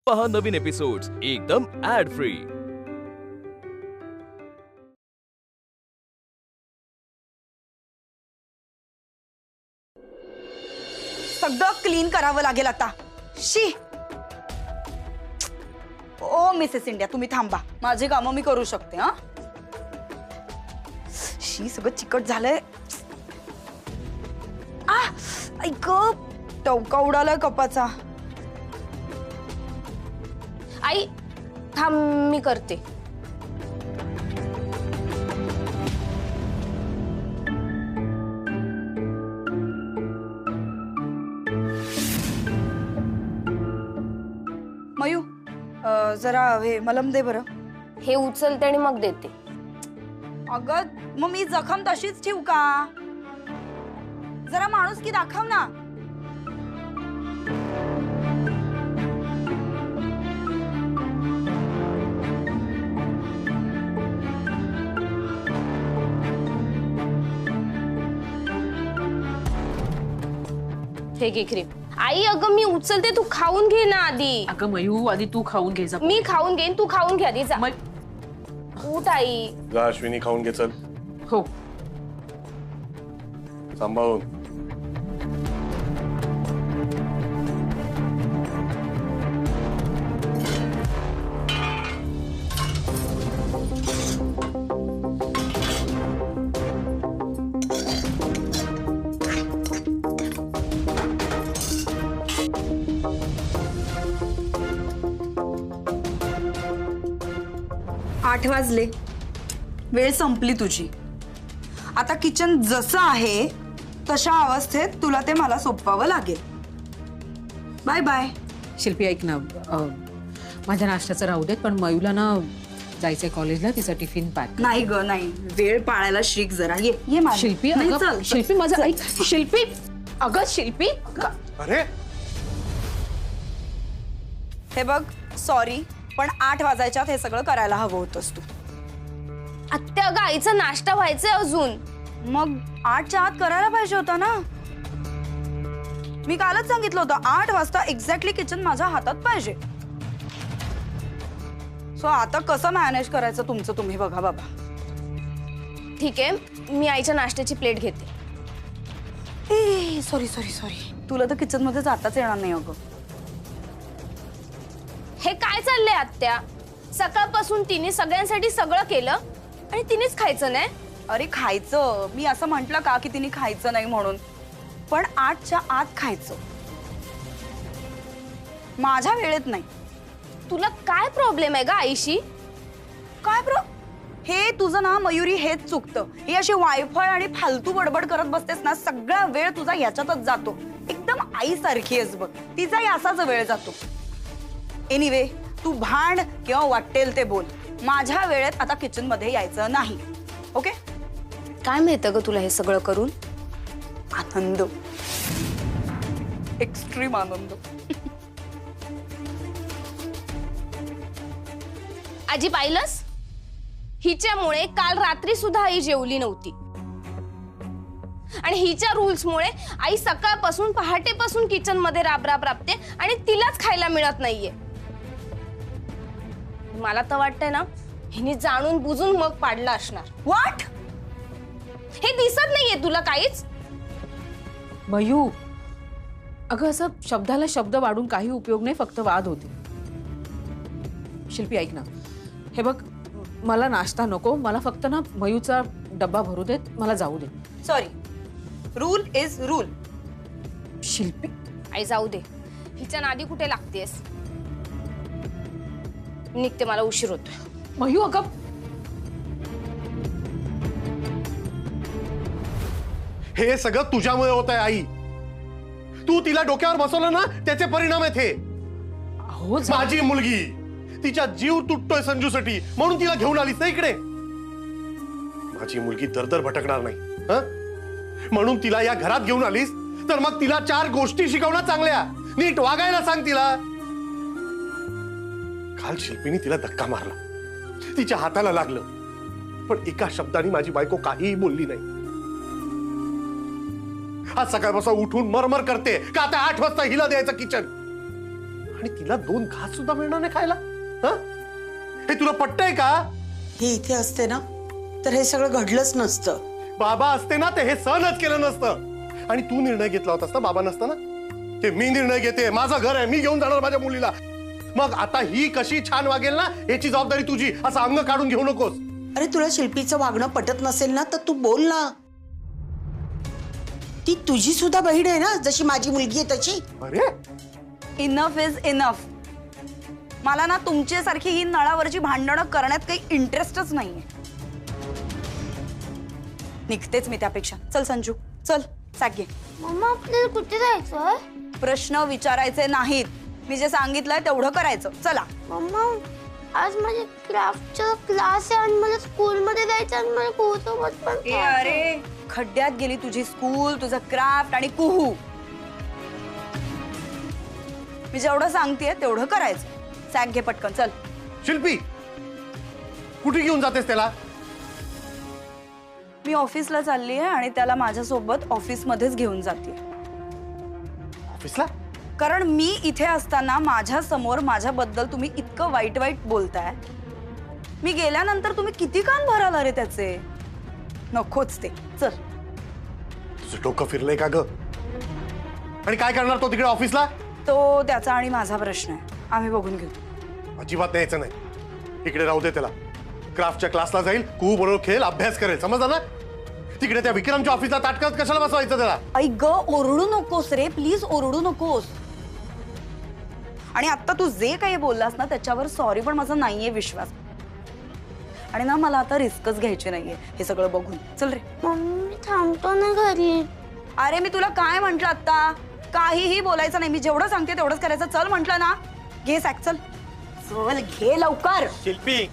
पहा नवीन एपिसोड्स एकदम add free. सगळं क्लीन करावं लागेल आता। शी ओ मिसेस इंडिया, तुम्ही थांबा, माझे कामं मी करू शकते। हा शी सगळं चिकट झालंय। ऐक, टवका उडालाय कपाचा। आई थांब, मी करते। मयू, जरा हे मलम दे बरं। हे उचलते आणि मग देते। अगं मग मी जखम तशीच ठेवू का? जरा माणुसकी दाखव ना। हे घे क्रीम। आई अगं मी उचलते, तू खाऊन घे ना आधी। अगं मयू, आधी तू खाऊन घे जा। मी खाऊन घेईन, तू खाऊन घे आधी जा। उठ आई। जा अश्विनी, खाऊन घे चल। हो सांभाळून। 8 वाजले, वेळ संपली तुझी। आता किचन जसं आहे तशा अवस्थेत तुला ते मला सोपवावं लागेल। Bye bye. शिल्पी ऐक ना, माझ्या नाश्त्याचं राहू देत, पण मयूला ना जायचंय कॉलेजला, तिचा टिफिन पॅक। नाही ग नाही, वेळ पाळायला शिक जरा। ये माझ्या। शिल्पी नाही, अगं, चल, शिल्पी माझं ऐक। शिल्पी अगं, शिल्पी अरे हे बघ, सॉरी, पण 8 वाजायच्यात हे सगळं करायला हवं होतंस तू। आत्या अगं, आईचा नाश्ता व्हायचाय अजून। मग 8च्या आत करायला पाहिजे होता ना। मी कालच सांगितलं होतं 8 वाजता एक्झॅक्टली किचन माझ्या हातात पाहिजे। सो आता कसं मॅनेज करायचं तुमचं तुम्ही बघा बाबा। ठीक आहे, मी आईच्या नाश्त्याची प्लेट घेते। ए सॉरी सॉरी सॉरी, तुला तर किचन मध्ये जाताच येणार नाही अगं। हे काय चाललंय आत्या? सकाळपासून तिने सगळ्यांसाठी सगळं केलं आणि तिनेच खायचं नाही? अरे खायचं, मी असं म्हंटल का की तिने खायचं नाही म्हणून, पण 8च्या आत खायचं, माझ्या वेळेत नाही। तुला काय प्रॉब्लेम आहे ग आईशी? काय हे तुझं ना मयुरी, हेच चुकतं। ही अशी वायफळ आणि फालतू बडबड करत बसतेस ना, सगळा वेळ तुझा याच्यातच जातो। एकदम आईसारखी आहेस बघ, तिचाही असाच वेळ जातो। एनिवे, तू भांड किंवा वाटेल ते बोल, माझ्या वेळेत आता किचन मध्ये यायचं नाही, ओके? काय मिळतं ग तुला हे सगळं करून? आनंद, एक्स्ट्रीम आनंद। आजी पाहिलंस, हिच्यामुळे काल रात्री सुद्धा आई जेवली नव्हती आणि हिच्या रूल्समुळे आई सकाळपासून पहाटेपासून किचन मध्ये राबते आणि तिलाच खायला मिळत नाहीये। मला तर वाटतंय ना, हिने जाणून बुजून मग पाडला असणार। व्हॉट? हे दिसत नाहीये तुला काहीच? मयू अगं, असं शब्दाला शब्द वाढून काही उपयोग नाही, फक्त वाद होते। शिल्पी ऐक ना, हे बघ, मला नाश्ता नको, मला फक्त ना मयूचा डब्बा भरू देत, मला जाऊ दे। Sorry, rule is rule. Shilpi आई जाऊ दे, हिच्या नादी कुठे लागतेस? निघते, मला उशीर होतोय। मयू अगं, हे सगळं तुझ्यामुळे होत आहे आई। तू तिला डोक्यावर बसवलं ना, त्याचे परिणाम आहेत हे। हो, माझी मुलगी, तिचा जीव तुटतोय संजूसाठी, म्हणून तिला घेऊन आलीस ना इकडे। माझी मुलगी दरदर भटकणार नाही, म्हणून तिला या घरात घेऊन आलीस, तर मग तिला 4 गोष्टी शिकवणार चांगल्या। नीट वागायला सांग तिला। काल शिल्पीने तिला धक्का मारला, तिच्या हाताला लागलं, पण एका शब्दाने माझी बायको काहीही बोलली नाही। आज सकाळपासून उठून मरमर करते का आता 8 वाजता हिला द्यायचं किचन, आणि तिला 2 घास सुद्धा मिळणार नाही खायला? हं? हे तुला पटतंय का? हे इथे असते ना तर हे सगळं घडलंच नसतं. बाबा असते ना ते हे सहनच केलं नसतं. आणि तू निर्णय घेतला होतास ना बाबा नसताना, ते मी निर्णय घेते, माझं घर आहे, मी घेऊन जाणार माझ्या मुलीला. मग आता ही कशी छान वागेल ना याची जबाबदारी तुझी. असं अंग काढून घेऊ नकोस. अरे तुला शिल्पीचं वागणं पटत नसेल ना तर तू बोल ना. ती तुझी सुद्धा बहीण आहे ना, जशी माझी मुलगी आहे तशी. अरे इनफ इज इनफ. मला ना तुमच्यासारखी ही नळावरची भांडणं करण्यात काही इंटरेस्टच नाहीये. निघतेच मी त्यापेक्षा. चल संजू चल, सॅक घे. मम्मा आपल्याला कुठे जायचं? प्रश्न विचारायचे नाहीत. मी जे सांगितलंय तेवढं करायचं. चला. मम्मा आज माझे क्राफ्टचा क्लास आहे आणि मला स्कूलमध्ये जायचं आणि मला कुहूसोबत पण ए अरे, खड्ड्यात गेली तुझी स्कूल, तुझं क्राफ्ट आणि कुहू. मी जेवढं सांगतेय तेवढं करायचं. सॅक घे पटकन. चल. शिल्पी, कुठे घेऊन जातेस त्याला? मी ऑफिसला चालली आहे आणि त्याला माझ्यासोबत ऑफिसमध्येच घेऊन जाते. ऑफिसला? कारण मी इथे असताना माझ्या समोर माझ्याबद्दल तुम्ही इतकं वाईट वाईट बोलताय. मी गेल्यानंतर तुम्ही किती कान भराल रे त्याचे. नकोच ते. चल. तुझं डोकं फिरलंय का ग? आणि काय करणार तो तिकडे ऑफिसला? तो त्याचा आणि माझा प्रश्न आहे. आम्ही बघून घेऊ. अजिबात न्यायचं नाही. इकडे राहू दे त्याला. क्राफ्टच्या क्लासला जाईल, कुहू बरोबर खेळ, अभ्यास करेल. समजलं ना? तिकडे त्या विक्रमच्या ऑफिसला ताटकळत कशाला बसवायचं त्याला? आई ग, ओरडू नकोस रे, प्लीज ओरडू नकोस. आणि आता तू जे काही बोललास ना त्याच्यावर सॉरी, पण माझा नाहीये विश्वास. आणि ना मला आता रिस्कच घ्यायची नाहीये हे सगळं बघून. चल रे. मम्मी थांबतो ना घरी. अरे मी तुला काय म्हंटल आता? काहीही बोलायचं नाही. मी जेवढं सांगते तेवढंच करायचं. चल म्हंटल ना. घे सॅक. चल चल घे लवकर. शिल्पी,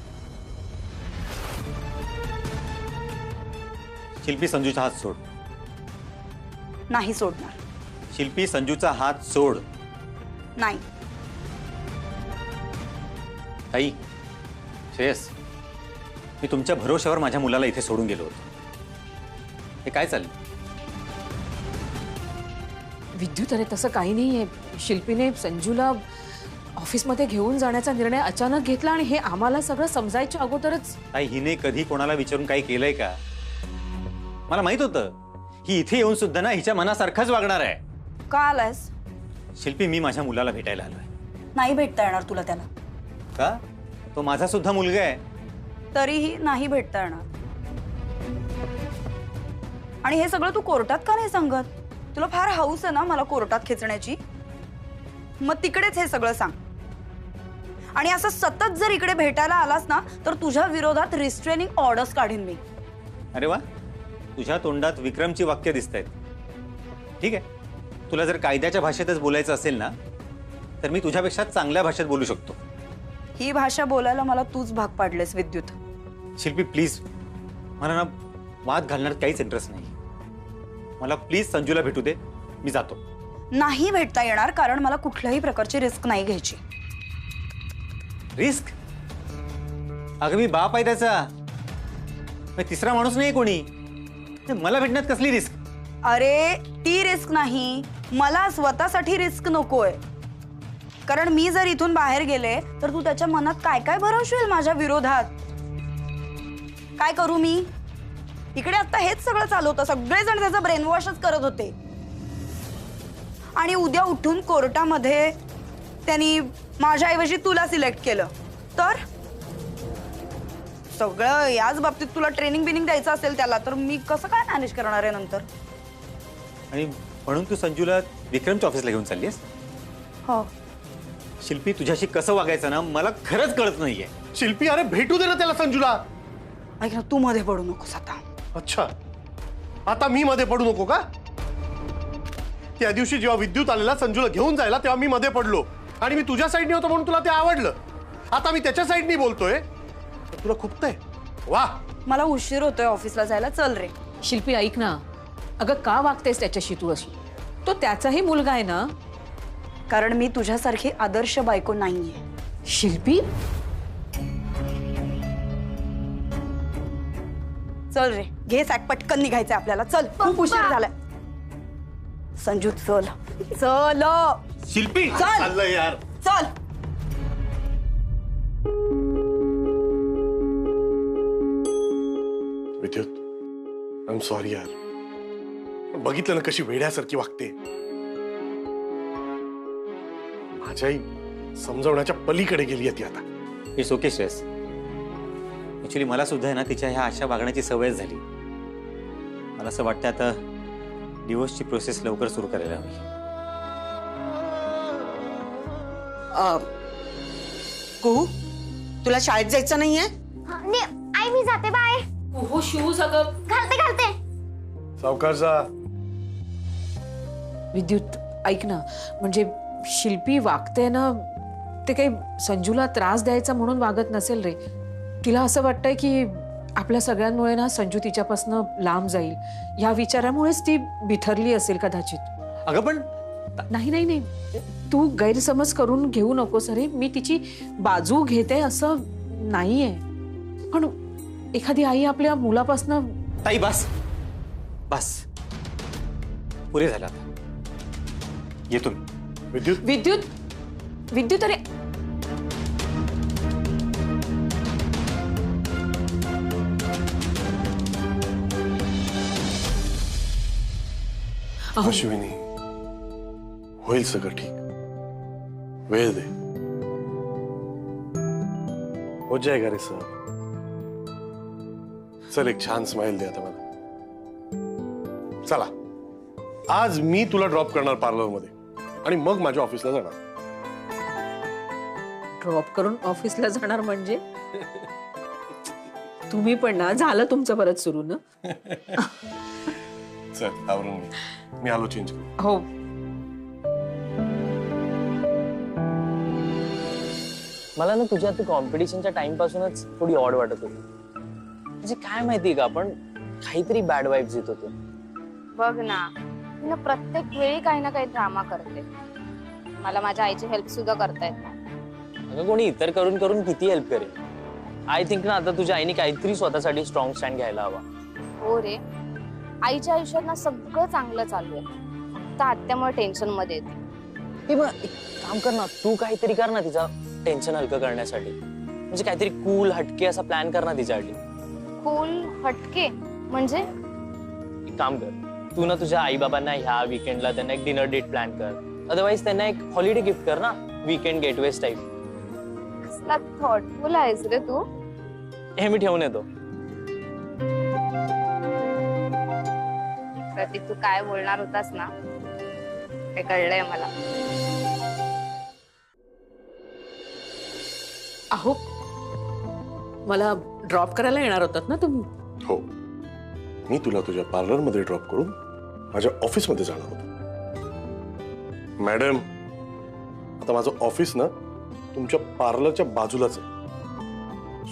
शिल्पी संजूचा हात सोड. नाही सोडणार. शिल्पी संजूचा हात सोड. नाही. ताई, श्रेयस, मी तुमच्या भरोश्यावर माझ्या मुलाला इथे सोडून गेलो होतो. हे काय चाललं? विद्युत, अरे तसं काही नाहीये. शिल्पीने संजूला ऑफिसमध्ये घेऊन जाण्याचा निर्णय अचानक घेतला आणि हे आम्हाला सगळं समजायच्या अगोदरच. ताई, हिने कधी कोणाला विचारून काही केलंय का? मला माहित होतं ही इथे येऊन सुद्धा ना हिच्या मनासारखंच वागणार आहे. का आलायस? शिल्पी, मी माझ्या मुलाला भेटायला आलोय. नाही भेटता येणार तुला त्याला. का? तो माझा सुद्धा मुलगा आहे. तरीही नाही भेटता येणार. आणि हे सगळं तू कोर्टात का नाही सांगत? तुला फार हौस आहे ना मला कोर्टात खेचण्याची. मग तिकडेच हे सगळं सांग. आणि असं सतत जर इकडे भेटायला आलास ना तर तुझ्या विरोधात रिस्ट्रेनिंग ऑर्डर्स काढीन मी. अरे वा, तुझ्या तोंडात विक्रमची वाक्य दिसतायत. ठीक आहे, तुला जर कायद्याच्या भाषेतच बोलायचं असेल ना तर मी तुझ्यापेक्षा चांगल्या भाषेत बोलू शकतो. ही भाषा बोलायला मला तूच भाग पाडलेस विद्युत. शिल्पी प्लीज, मला ना वाद घालण्यात काहीच इंटरेस्ट नाही. मला प्लीज संजूला भेटू दे, मी जातो. नाही भेटता येणार कारण मला कुठल्याही प्रकारची रिस्क नाही घ्यायची. रिस्क? अगं मी बाप आहे त्याचा, मी तिसरा माणूस नाही कोणी. मला भेटण्यात कसली रिस्क? अरे ती रिस्क नाही, मला स्वतःसाठी रिस्क नकोय. कारण मी जर इथून बाहेर गेले तर तू त्याच्या मनात काय काय भरवशील माझ्या विरोधात. काय करू मी? इकडे आता हेच सगळं चालू होतं. सगळेजण त्याचं ब्रेन वॉशच करत होते. आणि उद्या उठून कोर्टामध्ये त्यांनी माझ्याऐवजी तुला सिलेक्ट केलं तर सगळं याच बाबतीत तुला ट्रेनिंग बिनिंग द्यायचं असेल त्याला तर मी कसं काय मॅनेज करणार आहे नंतर? आणि म्हणून तू संजूला विक्रमच्या ऑफिसला घेऊन चाललीस? हो. शिल्पी, तुझ्याशी कसं वागायचं ना मला खरंच कळत नाहीये. शिल्पी, अरे भेटू दे ना त्याला संजूला. ऐक ना, तू मध्ये पडू नकोस आता. अच्छा, आता मी मध्ये पडू नको का? त्या दिवशी जेव्हा विद्युत आलेला संजूला घेऊन जायला तेव्हा मी मध्ये पडलो आणि मी तुझ्या साईडनी होतो म्हणून तुला ते आवडलं. आता मी त्याच्या साईडनी बोलतोय तर तुला खुपतंय. वा, मला उशीर होतोय ऑफिसला जायला. चल रे. शिल्पी ऐक ना, अगं का वागतेस त्याच्याशी तू अशी? तो त्याचाही मुलगा आहे ना. कारण मी तुझ्यासारखी आदर्श बायको नाहीये. शिल्पी, चल रे, घे सॅक. पटकन निघायचंय आपल्याला. चल, खूप उशीर झालाय. संजू चल चल. शिल्पी चल. चाललंय यार. चल. विद्युत आय एम सॉरी यार. बघितलं ना कशी वेड्यासारखी वागते. माझ्या आई समजवण्याच्या पलीकडे गेली आहे ती आता. It's okay Shreyas. ऍक्च्युली मला सुद्धा आहे ना तिच्या ह्या अशा वागण्याची सवय झाली. मला असं वाटतं आता डिवोर्सची प्रोसेस लवकर सुरू करायला हवी. कुहू, तुला शाळेत जायचं नाहीये? आई मी जाते बाय. हो शूज अगं. घालते. सावकारचा विद्युत ऐक ना, म्हणजे शिल्पी वागते ना ते काही संजूला त्रास द्यायचा म्हणून वागत नसेल रे. तिला असं वाटतंय की आपल्या सगळ्यांमुळे ना संजू तिच्यापासून लांब जाईल या विचारामुळेच ती बिथरली असेल कदाचित. अगं पण नाही नाही नाही, तू गैरसमज करून घेऊ नकोस रे. मी तिची बाजू घेते असं नाहीये, पण एखादी आई आपल्या मुलापासून. ताई बस बस, पुरे झालं आता. येतो मी. विद्युत विद्युत विद्युत अरे अश्विनी, होईल सगळं ठीक. वेळ दे. हो जाएगा रे सर. चल एक छान स्माइल दे आता मला. चला आज मी तुला ड्रॉप करणार पार्लर मध्ये आणि मग माझ्या ऑफिसला जाणार. ड्रॉप करून ऑफिसला जाणार म्हणजे तुम्ही पण ना, झालं तुमचं परत सुरू ना. चल आवरून मी आलो चेंज करू. हो मला ना तुझ्या ते कॉम्पिटिशनच्या टाइम पासूनच थोडी ऑड वाटत होती. म्हणजे काय माहितीये का, आपण काहीतरी बॅड वाईब्स येत होते. बघ ना, मी ना प्रत्येक वेळी काही ना काही ड्रामा करते. मला माझ्या आईची हेल्प सुद्धा करता येत नाही. अगं कोणी इतर करून करून किती हेल्प करेल. आय थिंक ना आता तुझ्या आईने काहीतरी स्वतःसाठी स्ट्रॉंग स्टँड घ्यायला हवा. हो रे, आईच्या आयुष्यात ना सगळं चांगलं चालू आहे. फक्त आत्यामुळे टेन्शन मध्ये येते. ते मग एक काम कर ना, तू काहीतरी कर ना तिचा टेन्शन हलकं करण्यासाठी. म्हणजे काहीतरी कूल हटके असा प्लॅन कर ना तिच्यासाठी. कूल हटके म्हणजे? एक काम कर, तू ना तुझ्या आई बाबांना ह्या वीकेंडला त्यांना एक डिनर डेट प्लॅन कर. अदरवाईज त्यांना एक हॉलिडे गिफ्ट कर ना, वीकेंड गेटवेज टाईप. कसला थॉटफुल आहेस रे तू. हे मी ठेवून येतो. प्रतीक, तू काय बोलणार होतास ना ते कळलंय मला. अहो, मला ड्रॉप करायला येणार होतात ना तुम्ही. हो, मी तुला तुझ्या पार्लर मध्ये ड्रॉप करून माझ्या ऑफिस मध्ये जाणार होतो. मॅडम, आता माझं ऑफिस ना तुमच्या पार्लरच्या बाजूलाच आहे.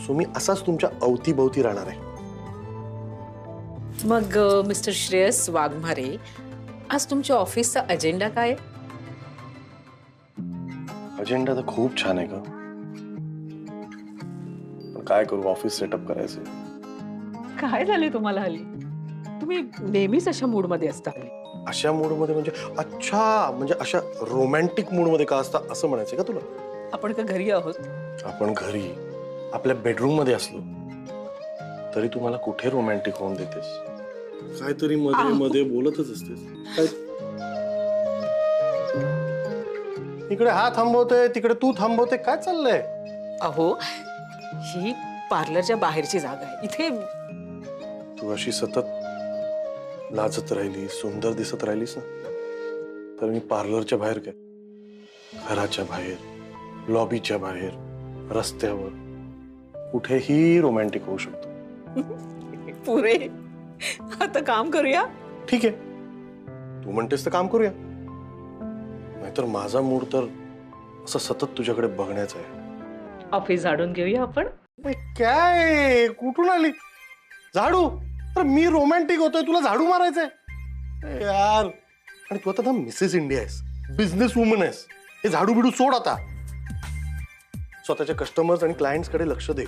सो मी असाच तुमच्या अवतीभोवती राहणार आहे. मग मिस्टर श्रेयस वाघमारे, आज तुमच्या ऑफिसचा अजेंडा काय? अजेंडा तर खूप छान आहे का, पण काय करू, ऑफिस सेटअप करायचे. काय झाले तुम्हाला हल्ली? तुम्ही नेहमीच अशा मूड मध्ये असता. अशा मूड मध्ये म्हणजे अच्छा, म्हणजे अशा रोमॅन्टिक मूड मध्ये का असता असं म्हणायचं का तुला? आपण का घरी आहोत? आपण घरी आपल्या बेडरूम मध्ये असलो तरी तुम्हाला कुठे रोमॅन्टिक होऊन देतेस. काहीतरी मध्ये मध्ये बोलतच असतेस. इकडे हा थांबवतोय, तिकडे तू थांबवते, काय चाललंय? अहो, ही पार्लरच्या बाहेरची जागा आहे. इथे तू अशी सतत लाजत राहिली, सुंदर दिसत राहिलीस ना, तर मी पार्लरच्या बाहेर काय, घराच्या बाहेर, लॉबीच्या बाहेर, रस्त्यावर कुठेही रोमॅन्टिक होऊ शकतो. पुरे आता काम करूया. ठीक आहे, तू म्हणतेस तर काम करूया. नाहीतर माझा मूड तर असं सतत तुझ्याकडे बघण्याचा आहे. ऑफिस झाडून घेऊया आपण. काय, कुठून आली झाडू? तर मी रोमॅन्टिक होतोय, तुला झाडू मारायचंय यार. आणि तू आता ना मिसेस इंडिया आहेस, बिझनेस वुमन आहेस. हे झाडू बिडू सोड आता. स्वतःच्या कस्टमर्स आणि क्लायंट्स कडे लक्ष दे,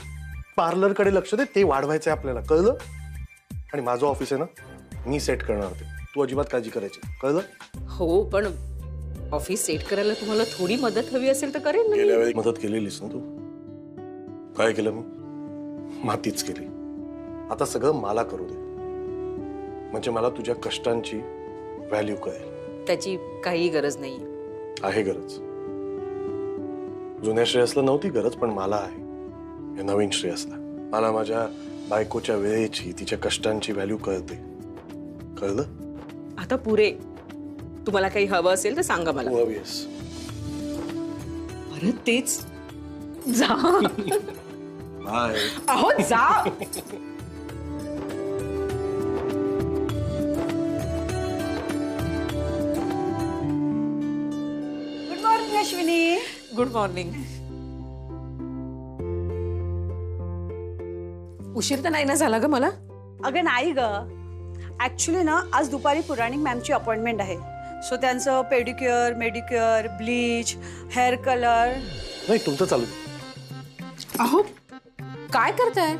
पार्लर कडे लक्ष दे. ते वाढवायचंय आपल्याला, कळलं? आणि माझं ऑफिस आहे ना, मी सेट करणार ते. तू अजिबात काळजी करायची, कळलं? हो, पण ऑफिस सेट करायला तुम्हाला थोडी मदत हवी असेल तर करेन ना. गेल्या वेळी मदत केलेलीस ना तू. काय केलं मग? मातीच केली. आता सगळं मला करू दे, म्हणजे मला तुझ्या कष्टांची व्हॅल्यू कळेल. त्याची काही गरज नाही. आहे गरज. जुन्या श्रेयसला नव्हती गरज, पण मला आहे. या नवीन श्रेयसला मला माझ्या बायकोच्या वेळेची, तिच्या कष्टांची व्हॅल्यू कळते. कळलं? आता पुरे. तुम्हाला काही हवं असेल तर सांगा मला. तू हवी आहेस. परत तेच. जा. बाय. अहो जा. Good morning Ashwini. Good morning. उशीर तर नाही ना झाला ग मला? अगं नाही ग, ऍक्च्युली ना आज दुपारी पुराणिक मॅमची अपॉइंटमेंट आहे. सो त्यांचं pedicure, Medicure, bleach, hair colour. नाही, तुमचं चालू दे. अहो काय करताय?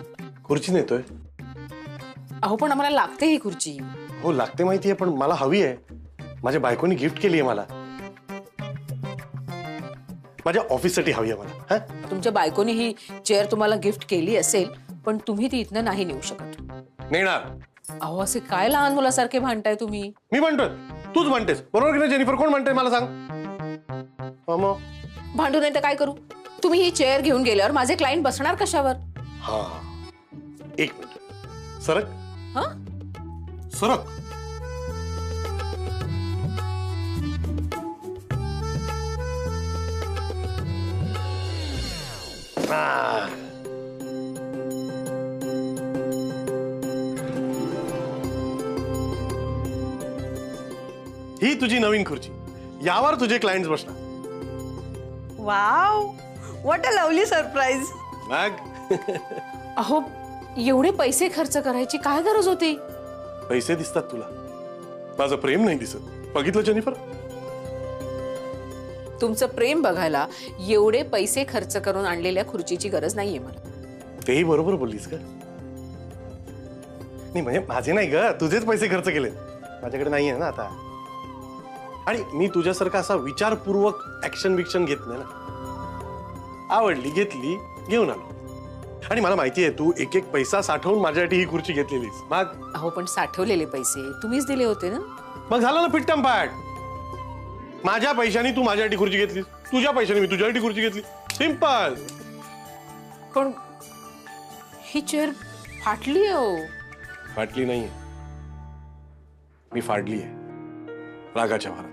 खुर्ची नेतोय. अहो पण आम्हाला लागते ही खुर्ची. हो लागते माहितीये, पण मला हवी आहे. माझ्या बायकोनी गिफ्ट केली आहे मला. माझ्या ऑफिससाठी हवी आहे मला. हा? तुमच्या बायकोनी ही चेअर तुम्हाला गिफ्ट केली असेल, पण तुम्ही ती इथनं नाही नेऊ शकत. नेणार. अहो असे काय लहान मुलासारखे भांडताय तुम्ही? मी म्हणतोय, तूच म्हणतेस बरोबर की नाही जेनिफर? कोण म्हणतंय मला सांग. मग भांडू नाही तर काय करू? तुम्ही ही चेअर घेऊन गेल्यावर माझे क्लायंट बसणार कशावर? हा, एक मिनिट. सरक. हा? सरक. हा. ही तुझी नवीन खुर्ची. यावर तुझे क्लायंट्स बसणार. Wow, what a lovely surprise. मग अहो एवढे पैसे खर्च करायची काय गरज होती? पैसे दिसतात तुला, माझं प्रेम नाही दिसत. बघितलं जेनिफर? तुमचं प्रेम बघायला एवढे पैसे खर्च करून आणलेल्या खुर्चीची गरज नाहीये मला. तेही बरोबर बोललीस का? नाही म्हणजे माझे नाही ग, तुझेच पैसे खर्च केले. माझ्याकडे नाही आहे ना आता. आणि मी तुझ्यासारखा असा विचारपूर्वक ऍक्शन बिक्शन घेत नाही ना. आवडली, घेतली, घेऊन आलो. आणि मला माहिती आहे तू एक एक पैसा साठवून माझ्यासाठी ही खुर्ची घेतलेलीस. मग अहो पण साठवलेले पैसे तुम्हीच दिले होते ना. मग झालं ना पिट्टम पाट. माझ्या पैशाने तू माझ्यासाठी खुर्ची घेतलीस, तुझ्या पैशाने मी तुझ्यासाठी खुर्ची घेतली. सिंपल. पण ही चेअर फाटली आहे. हो फाटली नाहीये, मी फाडली आहे रागाच्या भरात.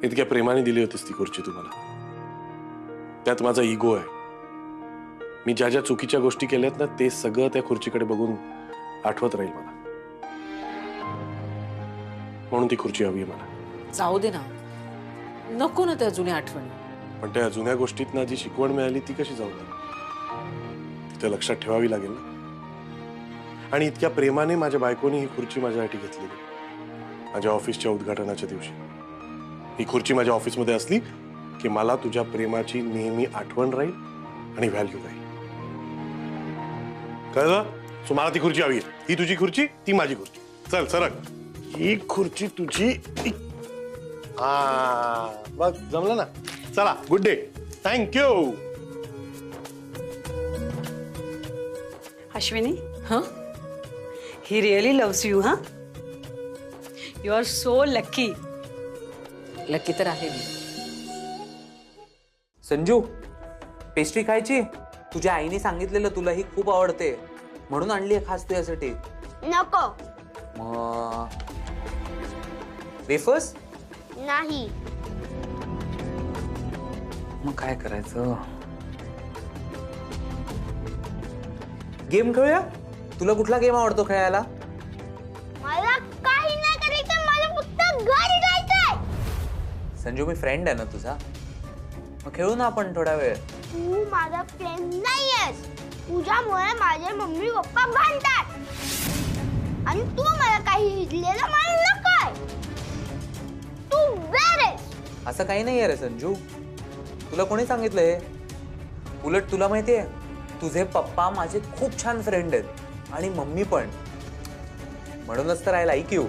इतक्या प्रेमाने दिली होतीस ती खुर्ची तुम्हाला. त्यात माझा इगो आहे. मी ज्या ज्या चुकीच्या गोष्टी केल्यात ना ते सगळं त्या खुर्चीकडे बघून आठवत राहील मला. म्हणून ती खुर्ची हवी आहे मला. जाऊ दे ना, नको ना त्या जुन्या आठवणी. पण त्या जुन्या गोष्टीत ना जी शिकवण मिळाली ती कशी जाऊ दे? तिथे लक्षात ठेवावी लागेल ना. आणि इतक्या प्रेमाने माझ्या बायकोनी ही खुर्ची माझ्यासाठी घेतलेली. माझ्या ऑफिसच्या उद्घाटनाच्या दिवशी ही खुर्ची माझ्या ऑफिसमध्ये असली की मला तुझ्या प्रेमाची नेहमी आठवण राहील आणि व्हॅल्यू राहील. कळलं? सो मला ती खुर्ची हवी आहे. ही तुझी खुर्ची, ती माझी खुर्ची. चल सरक. ही खुर्ची तुझी. हा बघ जमलं ना. चला, गुड डे. थँक्यू. अश्विनी, हा ही रिअली लव्स यू. हा, you are so lucky. Lucky तर आहे मी. संजू, पेस्ट्री खायची? तुझ्या आईने सांगितलेलं तुला ही खूप आवडते म्हणून आणली आहे खास तुझ्यासाठी. नको. मग वेफर्स? नाही. मग काय करायचं? गेम खेळूया? तुला कुठला गेम आवडतो खेळायला? मला काही नाही करायचं, मला फक्त घरी जायचंय. संजू, मी फ्रेंड आहे ना तुझा, मग खेळू ना आपण थोडा वेळ. तू माझा फ्रेंड नाहीयेस. तुझ्यामुळे माझे मम्मी पप्पा भांडतात आणि तू मला काही हिजलेलं मला नकोय. तू वेर आहेस. असं काही नाही आहे रे संजू. तुला कोणी सांगितलं हे? उलट तुला माहितीये, तुझे पप्पा माझे खूप छान फ्रेंड आहेत आणि मम्मी पण. म्हणूनच तर आय लाईक यू.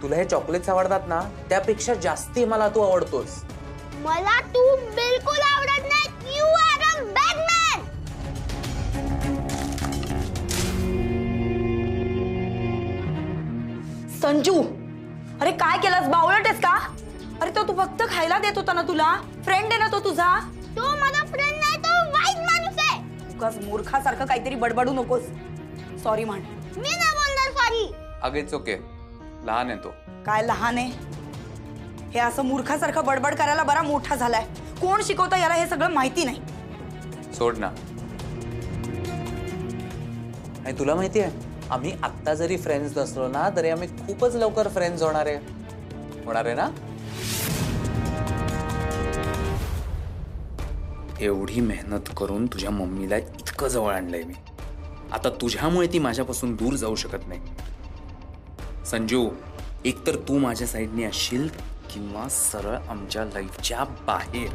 तुला हे चॉकलेट्स आवडतात ना, त्यापेक्षा जास्ती मला तू आवडतोस. मला तू बिलकुल आवडत नाही. You are a bad man. Sanju, अरे काय केलंस? बावळट आहेस का? अरे तो तू फक्त खायला देत होता ना तुला. फ्रेंड आहे ना तो तुझा. तो माझा फ्रेंड नाही, तो वाईट माणूस आहे. उगाच मूर्खासारखं काहीतरी बडबडू नकोस. सॉरी म्हण. मी नाही बोलणार सॉरी. अगं इट्स ओके, लहान आहे तो. काय लहान आहे? हे असं मूर्खासारखं बडबड करायला बरा मोठा झालाय. कोण शिकवतं याला हे सगळं माहिती नाही. सोड ना. आणि तुला माहितीये, आम्ही आत्ता जरी फ्रेंड्स नसलो ना, तरी आम्ही खूपच लवकर फ्रेंड्स होणार आहे ना. एवढी मेहनत करून तुझ्या मम्मीला इतकं जवळ आणलंय मी. आता तुझ्यामुळे ती माझ्यापासून दूर जाऊ शकत नाही. संजू, एकतर तू माझ्या साईडने असशील किंवा सरळ आमच्या लाईफच्या बाहेर.